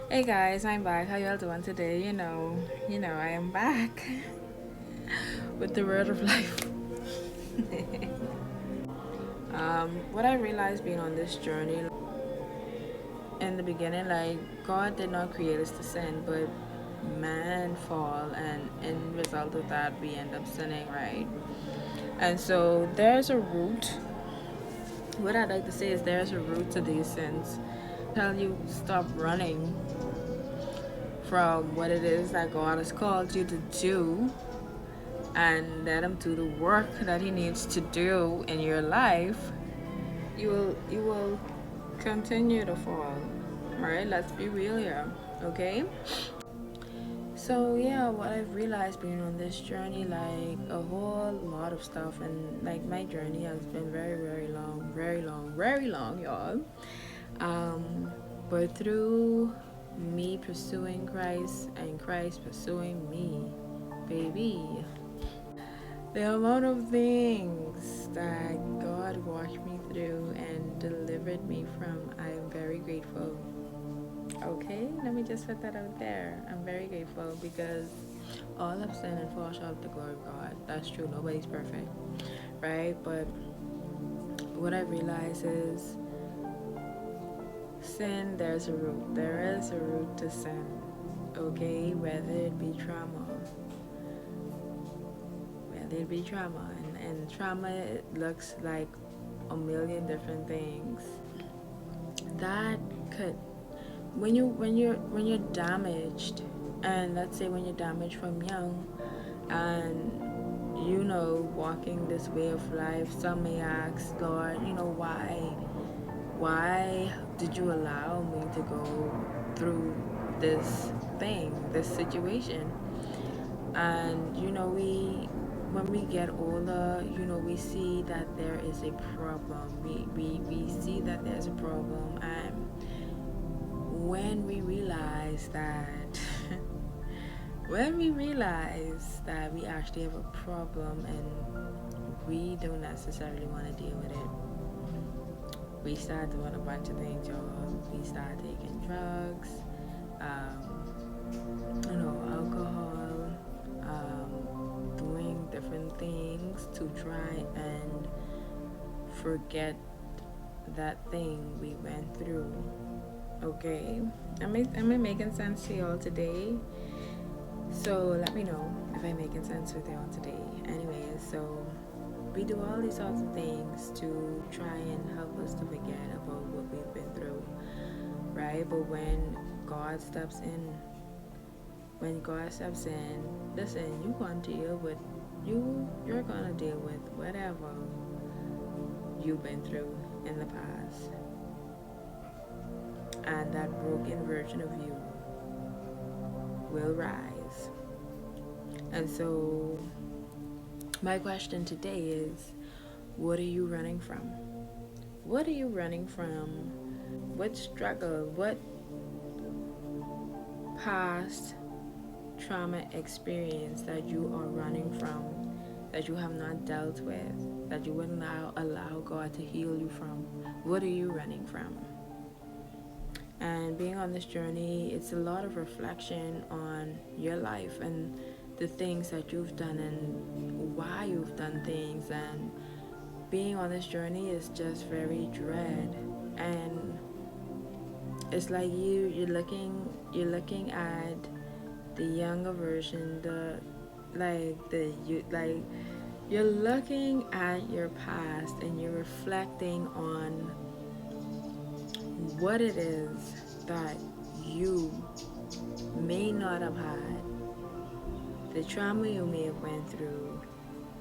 Hey guys, I'm back. How y'all doing today? I am back with the word of life. What I realized being on this journey in the beginning, like God did not create us to sin, but man fall, and in result of that, we end up sinning, right? And so there's a root. What I'd like to say is there's a root to these sins. Tell you stop running from what it is that God has called you to do and let him do the work that he needs to do in your life, you will continue to fall. Right? Let's be real here. Okay? So yeah, what I've realized being on this journey, like a whole lot of stuff, and like my journey has been very, very long, very long, very long, y'all. Um, but through me pursuing Christ and Christ pursuing me, baby, the amount of things that God walked me through and delivered me from, I am very grateful. Okay, let me just put that out there. I'm very grateful because all have sinned and fall short of the glory of God. That's true. Nobody's perfect, right? But what I realize is sin, there's a root. There is a root to sin. Okay, whether it be trauma, and trauma looks like a million different things that could when you're damaged, and let's say when you're damaged from young, and walking this way of life, some may ask, Lord, why did you allow me to go through this situation? And we when we get older, we see that there is a problem. We see that there's a problem, and when we realize that when we realize that we actually have a problem and we don't necessarily want to deal with it, we start doing a bunch of things, y'all. We start taking drugs, alcohol, doing different things to try and forget that thing we went through. Okay, am I making sense to y'all today? So let me know if I'm making sense with y'all today. Anyways, so we do all these sorts of things to try and help us to forget about what we've been through, right? But God steps in, when God steps in, listen, you're gonna deal with whatever you've been through in the past, and that broken version of you will rise. And so my question today is, what are you running from? What are you running from? What struggle, what past trauma experience that you are running from, that you have not dealt with, that you wouldn't allow God to heal you from? What are you running from? And being on this journey, it's a lot of reflection on your life and the things that you've done and why you've done things. And being on this journey is just very dread, and it's like you're looking at the younger version, you're looking at your past and you're reflecting on what it is that you may not have had, the trauma you may have went through,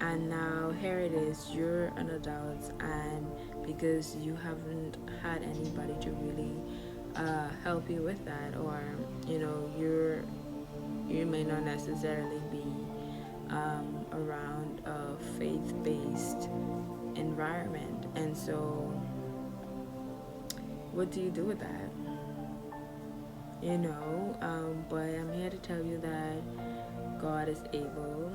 and now here it is, you're an adult, and because you haven't had anybody to really help you with that, or you may not necessarily be around a faith-based environment, and so what do you do with that? But I'm here to tell you that God is able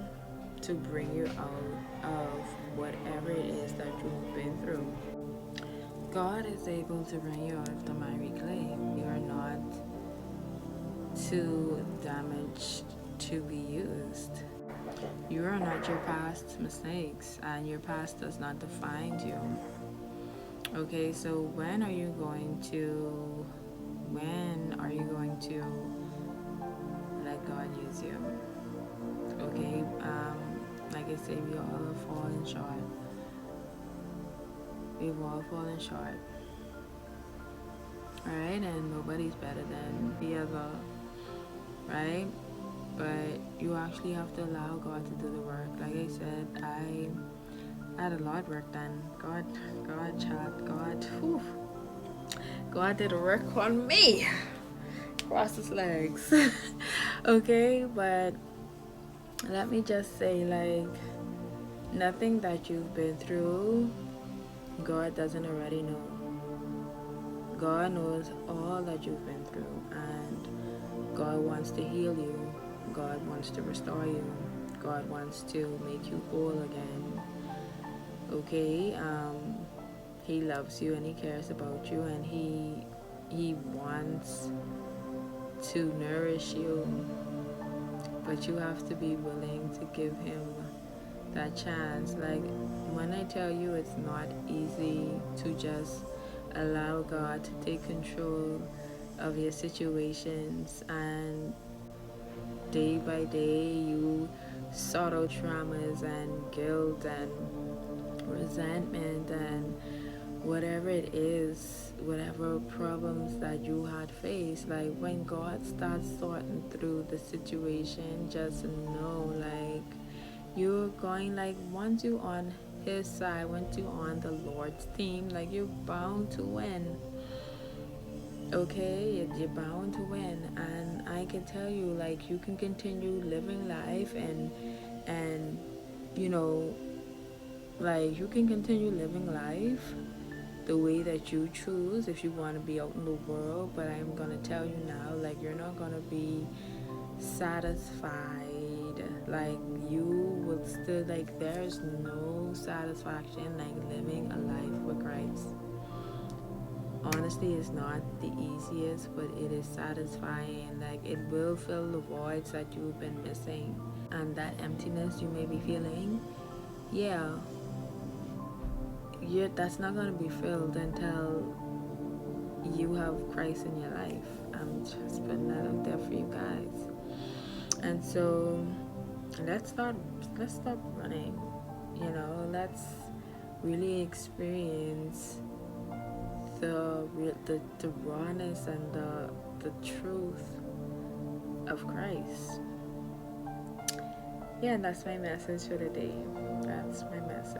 to bring you out of whatever it is that you've been through. God is able to bring you out of the miry clay. You are not too damaged to be used. You are not your past mistakes, and your past does not define you. Okay, so when are you going to let God use you? Okay, like I say, we all are falling short. We've all fallen short. Right? And nobody's better than the other. Right? But you actually have to allow God to do the work. Like I said, I had a lot of work done. Whew, God did a work on me. Cross his legs. Okay, but let me just say, like, nothing that you've been through, God doesn't already know. God knows all that you've been through, and God wants to heal you. God wants to restore you. God wants to make you whole again. Okay, He loves you and He cares about you, and He wants to nourish you, but you have to be willing to give Him that chance. Like, when I tell you, it's not easy to just allow God to take control of your situations, and day by day you sort out traumas and guilt and resentment and whatever it is, whatever problems that you had faced. Like, when God starts sorting through the situation, just know, like, you're going, like, once you're on His side, once you're on the Lord's team, like, you're bound to win. Okay, you're bound to win. And I can tell you, like, you can continue living life, and you know, like, you can continue living life the way that you choose if you want to be out in the world. But I'm gonna tell you now, like, you're not gonna be satisfied. Like, you will still, like, there's no satisfaction like living a life with Christ. Honestly, it's not the easiest, but it is satisfying. Like, it will fill the voids that you've been missing, and that emptiness you may be feeling. Yeah, that's not gonna be filled until you have Christ in your life. I'm just putting that out there for you guys. And so let's stop running. Let's really experience the rawness and the truth of Christ. Yeah, and that's my message for the day. That's my message.